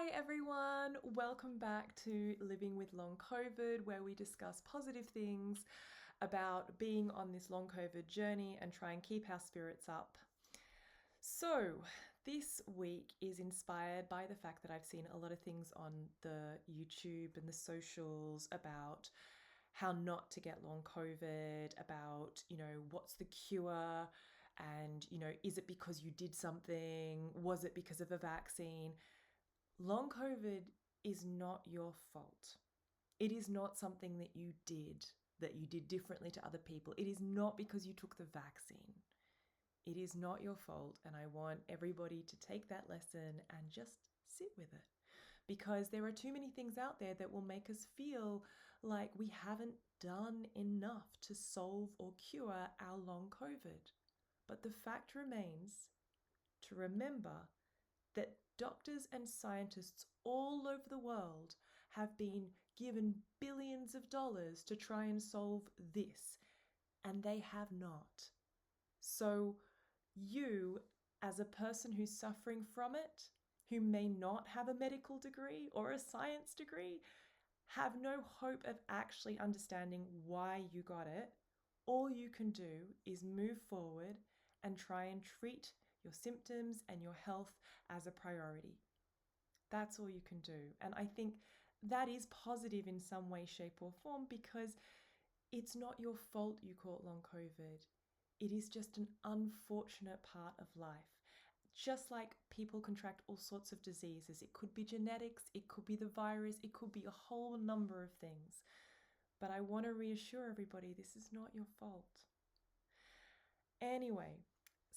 Hi everyone, welcome back to Living with Long COVID, where we discuss positive things about being on this long COVID journey and try and keep our spirits up. So, this week is inspired by the fact that I've seen a lot of things on the YouTube and the socials about how not to get long COVID, about, what's the cure, and, is it because you did something? Was it because of a vaccine? Long COVID is not your fault. It is not something that you did differently to other people. It is not because you took the vaccine. It is not your fault. And I want everybody to take that lesson and just sit with it. Because there are too many things out there that will make us feel like we haven't done enough to solve or cure our long COVID. But the fact remains to remember that doctors and scientists all over the world have been given billions of dollars to try and solve this, and they have not. So you, as a person who's suffering from it, who may not have a medical degree or a science degree, have no hope of actually understanding why you got it. All you can do is move forward and try and treat your symptoms and your health as a priority. That's all you can do. And I think that is positive in some way, shape, or form because it's not your fault you caught long COVID. It is just an unfortunate part of life. Just like people contract all sorts of diseases, it could be genetics, it could be the virus, it could be a whole number of things. But I want to reassure everybody this is not your fault. Anyway,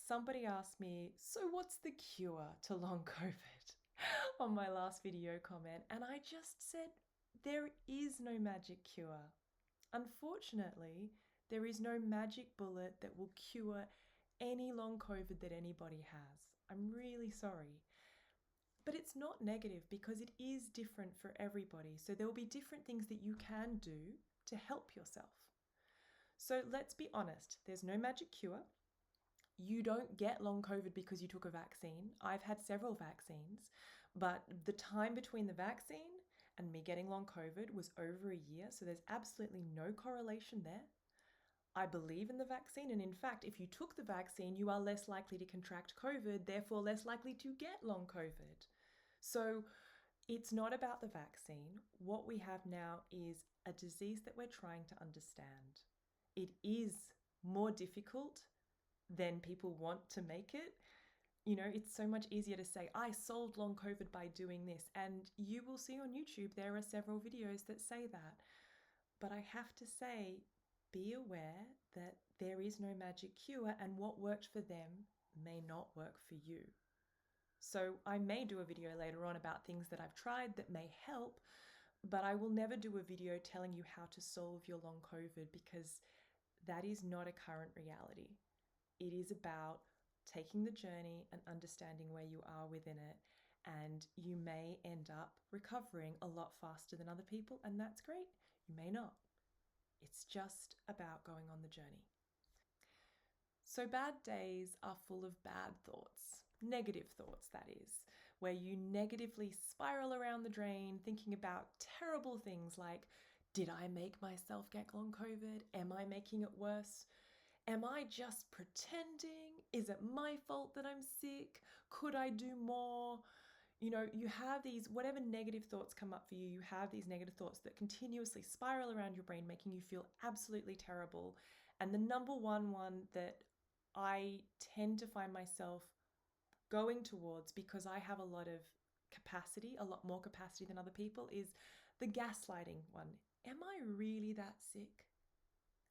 somebody asked me, so what's the cure to long COVID on my last video comment? And I just said, there is no magic cure. Unfortunately, there is no magic bullet that will cure any long COVID that anybody has. I'm really sorry. But it's not negative because it is different for everybody. So there will be different things that you can do to help yourself. So let's be honest, there's no magic cure. You don't get long COVID because you took a vaccine. I've had several vaccines, but the time between the vaccine and me getting long COVID was over a year, so there's absolutely no correlation there. I believe in the vaccine, and in fact, if you took the vaccine, you are less likely to contract COVID, therefore less likely to get long COVID. So it's not about the vaccine. What we have now is a disease that we're trying to understand. It is more difficult than people want to make it. It's so much easier to say, I solved long COVID by doing this. And you will see on YouTube, there are several videos that say that. But I have to say, be aware that there is no magic cure and what worked for them may not work for you. So I may do a video later on about things that I've tried that may help, but I will never do a video telling you how to solve your long COVID because that is not a current reality. It is about taking the journey and understanding where you are within it. And you may end up recovering a lot faster than other people, and that's great. You may not. It's just about going on the journey. So bad days are full of bad thoughts, negative thoughts, that is, where you negatively spiral around the drain thinking about terrible things like, did I make myself get long COVID? Am I making it worse? Am I just pretending? Is it my fault that I'm sick? Could I do more? You have these, whatever negative thoughts come up for you, you have these negative thoughts that continuously spiral around your brain, making you feel absolutely terrible. And the number one that I tend to find myself going towards, because I have a lot of capacity, a lot more capacity than other people, is the gaslighting one. Am I really that sick?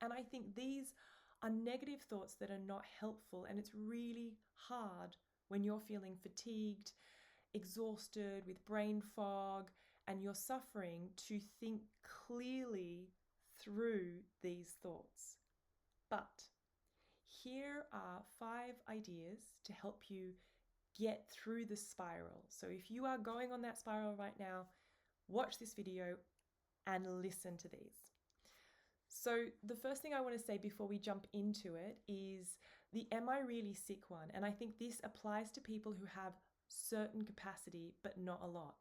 And I think these are negative thoughts that are not helpful, and it's really hard when you're feeling fatigued, exhausted, with brain fog, and you're suffering to think clearly through these thoughts. But here are 5 ideas to help you get through the spiral. So if you are going on that spiral right now, watch this video and listen to these. So the first thing I want to say before we jump into it is the am I really sick one? And I think this applies to people who have certain capacity, but not a lot.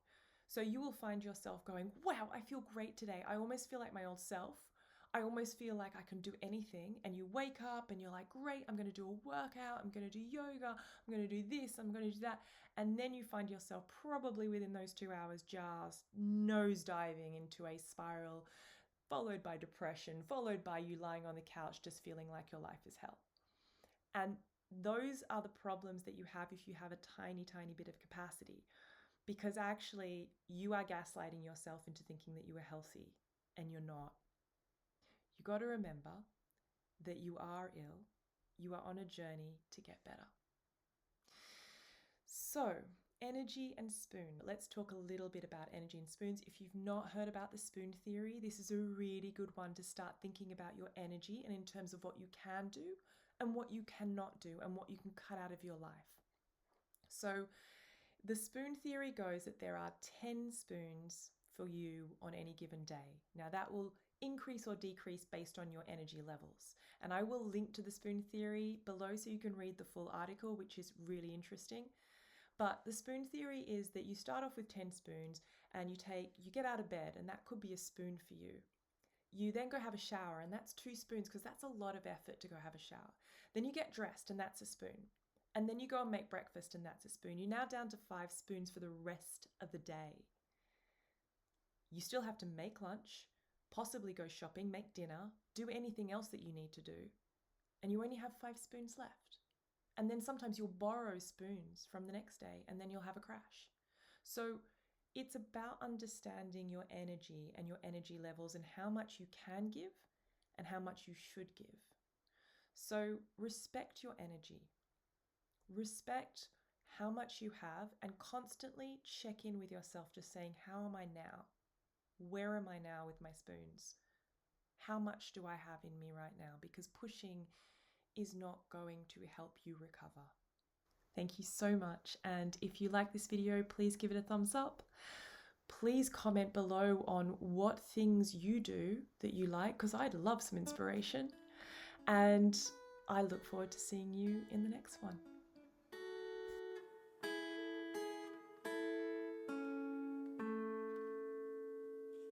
So you will find yourself going, wow, I feel great today. I almost feel like my old self. I almost feel like I can do anything. And you wake up and you're like, great, I'm going to do a workout. I'm going to do yoga. I'm going to do this. I'm going to do that. And then you find yourself probably within those 2 hours just nosediving into a spiral, followed by depression, followed by you lying on the couch just feeling like your life is hell. And those are the problems that you have if you have a tiny, tiny bit of capacity, because actually you are gaslighting yourself into thinking that you are healthy and you're not. You got to remember that you are ill. You are on a journey to get better. So, energy and spoon. Let's talk a little bit about energy and spoons. If you've not heard about the spoon theory, this is a really good one to start thinking about your energy and in terms of what you can do and what you cannot do and what you can cut out of your life. So, the spoon theory goes that there are 10 spoons for you on any given day. Now, that will increase or decrease based on your energy levels. And I will link to the spoon theory below so you can read the full article, which is really interesting. But the spoon theory is that you start off with 10 spoons and you get out of bed, and that could be a spoon for you. You then go have a shower, and that's 2 spoons because that's a lot of effort to go have a shower. Then you get dressed, and that's a spoon. And then you go and make breakfast, and that's a spoon. You're now down to 5 spoons for the rest of the day. You still have to make lunch, possibly go shopping, make dinner, do anything else that you need to do, and you only have 5 spoons left. And then sometimes you'll borrow spoons from the next day, and then you'll have a crash. So it's about understanding your energy and your energy levels and how much you can give and how much you should give. So respect your energy. Respect how much you have and constantly check in with yourself, just saying, how am I now? Where am I now with my spoons? How much do I have in me right now? Because pushing is not going to help you recover. Thank you so much. And if you like this video, please give it a thumbs up. Please comment below on what things you do that you like, because I'd love some inspiration. And I look forward to seeing you in the next one.